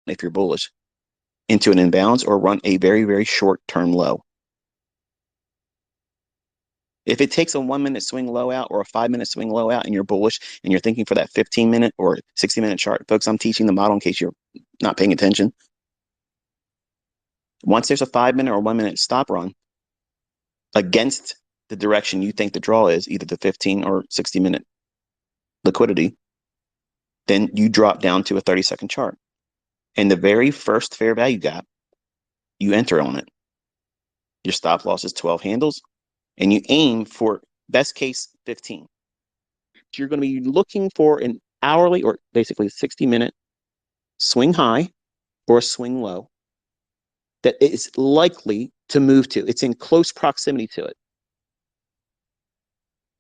if you're bullish into an imbalance or run a very, very short-term low. If it takes a 1-minute swing low out or a 5-minute swing low out and you're bullish and you're thinking for that 15-minute or 60-minute chart, folks, I'm teaching the model in case you're not paying attention. Once there's a 5-minute or 1-minute stop run against the direction you think the draw is, either the 15 or 60-minute liquidity, then you drop down to a 30-second chart. And the very first fair value gap, you enter on it. Your stop loss is 12 handles, and you aim for best case 15. You're going to be looking for an hourly or basically 60-minute swing high or a swing low that is likely to move to. It's in close proximity to it.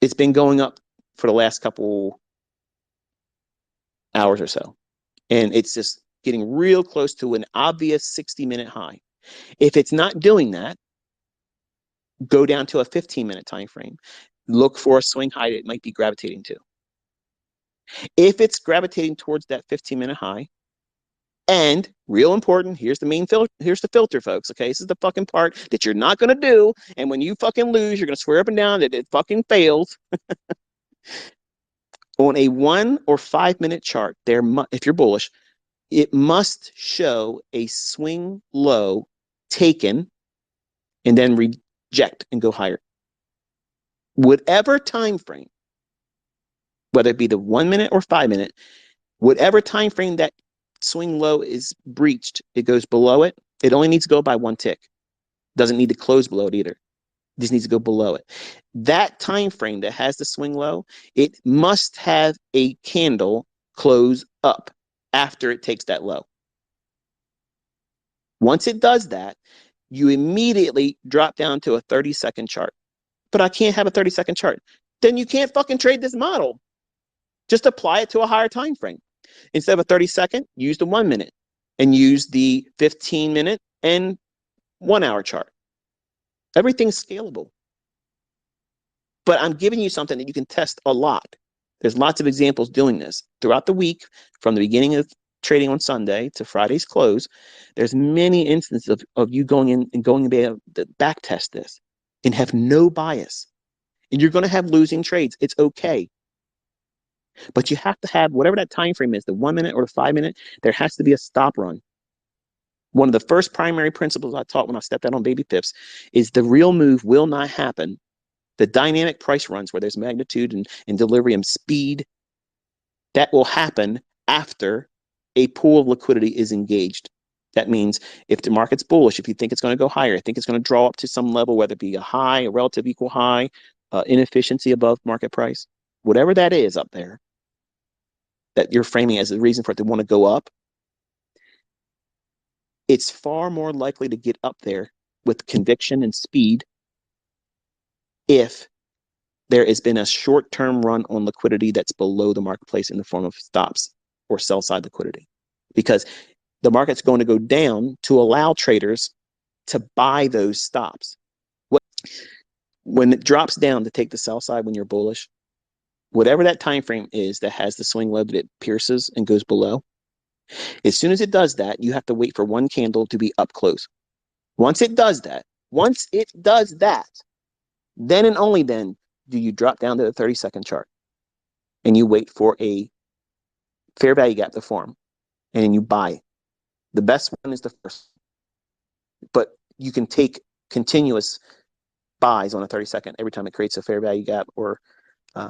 It's been going up for the last couple hours or so, and it's just getting real close to an obvious 60-minute high. If it's not doing that, go down to a 15-minute time frame. Look for a swing high that it might be gravitating to. If it's gravitating towards that 15-minute high, and real important, here's the filter, folks, okay? This is the fucking part that you're not going to do, and when you fucking lose, you're going to swear up and down that it fucking fails. On a 1 or 5-minute chart, if you're bullish, it must show a swing low taken and then reject and go higher. Whatever time frame, whether it be the 1-minute or 5-minute, whatever time frame that swing low is breached, it goes below it. It only needs to go by 1 tick. Doesn't need to close below it either. It just needs to go below it. That time frame that has the swing low, it must have a candle close up after it takes that low. Once it does that, you immediately drop down to a 30-second chart. But I can't have a 30-second chart. Then you can't fucking trade this model. Just apply it to a higher time frame. Instead of a 30-second, use the 1-minute and use the 15-minute and 1-hour chart. Everything's scalable. But I'm giving you something that you can test a lot. There's lots of examples doing this throughout the week, from the beginning of trading on Sunday to Friday's close. There's many instances of you going in and going to be able to back test this and have no bias. And you're going to have losing trades. It's okay. But you have to have whatever that time frame is, the 1-minute or the 5-minute, there has to be a stop run. One of the first primary principles I taught when I stepped out on baby pips is the real move will not happen. The dynamic price runs where there's magnitude and delivery and speed, that will happen after a pool of liquidity is engaged. That means if the market's bullish, if you think it's going to go higher, think it's going to draw up to some level, whether it be a high, a relative equal high, inefficiency above market price, whatever that is up there, that you're framing as a reason for it to want to go up, it's far more likely to get up there with conviction and speed if there has been a short-term run on liquidity that's below the marketplace in the form of stops or sell-side liquidity. Because the market's going to go down to allow traders to buy those stops. When it drops down to take the sell side when you're bullish, whatever that time frame is that has the swing low that it pierces and goes below, as soon as it does that, you have to wait for one candle to be up close. Once it does that, then and only then do you drop down to the 30-second chart and you wait for a fair value gap to form, and then you buy. The best one is the first, but you can take continuous buys on a 30-second every time it creates a fair value gap or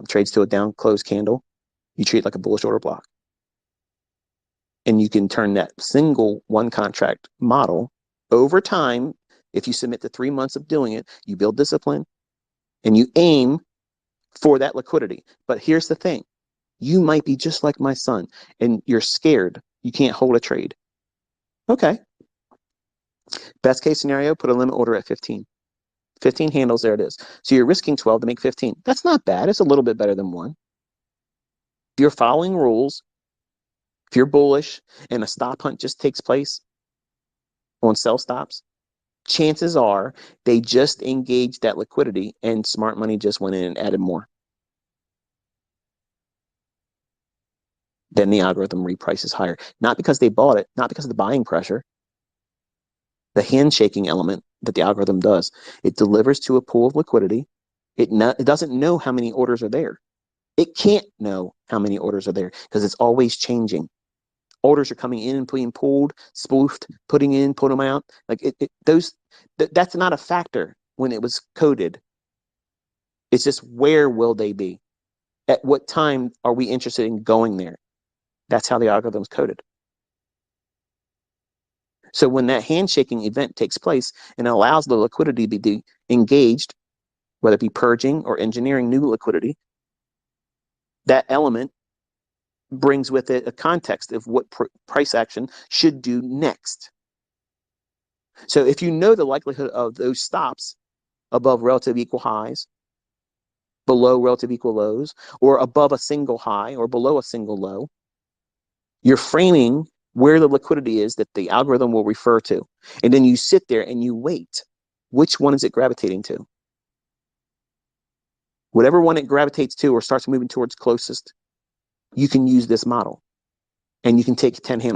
trades to a down close candle. You treat it like a bullish order block. And you can turn that single one contract model over time. If you submit to 3 months of doing it, you build discipline and you aim for that liquidity. But here's the thing. You might be just like my son and you're scared. You can't hold a trade. Okay. Best case scenario, put a limit order at 15. 15 handles, there it is. So you're risking 12 to make 15. That's not bad. It's a little bit better than 1. If you're following rules, if you're bullish and a stop hunt just takes place on sell stops, chances are they just engaged that liquidity and smart money just went in and added more. then the algorithm reprices higher. Not because they bought it, not because of the buying pressure. The handshaking element that the algorithm does, it delivers to a pool of liquidity. It doesn't know how many orders are there. It can't know how many orders are there because it's always changing. Orders are coming in and being pulled, spoofed, putting in, put them out. Like that's not a factor when it was coded. It's just where will they be? At what time are we interested in going there? That's how the algorithm's coded. So when that handshaking event takes place and allows the liquidity to be engaged, whether it be purging or engineering new liquidity, that element brings with it a context of what price action should do next. So if you know the likelihood of those stops above relative equal highs, below relative equal lows, or above a single high or below a single low, you're framing where the liquidity is that the algorithm will refer to. And then you sit there and you wait. Which one is it gravitating to? Whatever one it gravitates to or starts moving towards closest, you can use this model. And you can take 10 handles.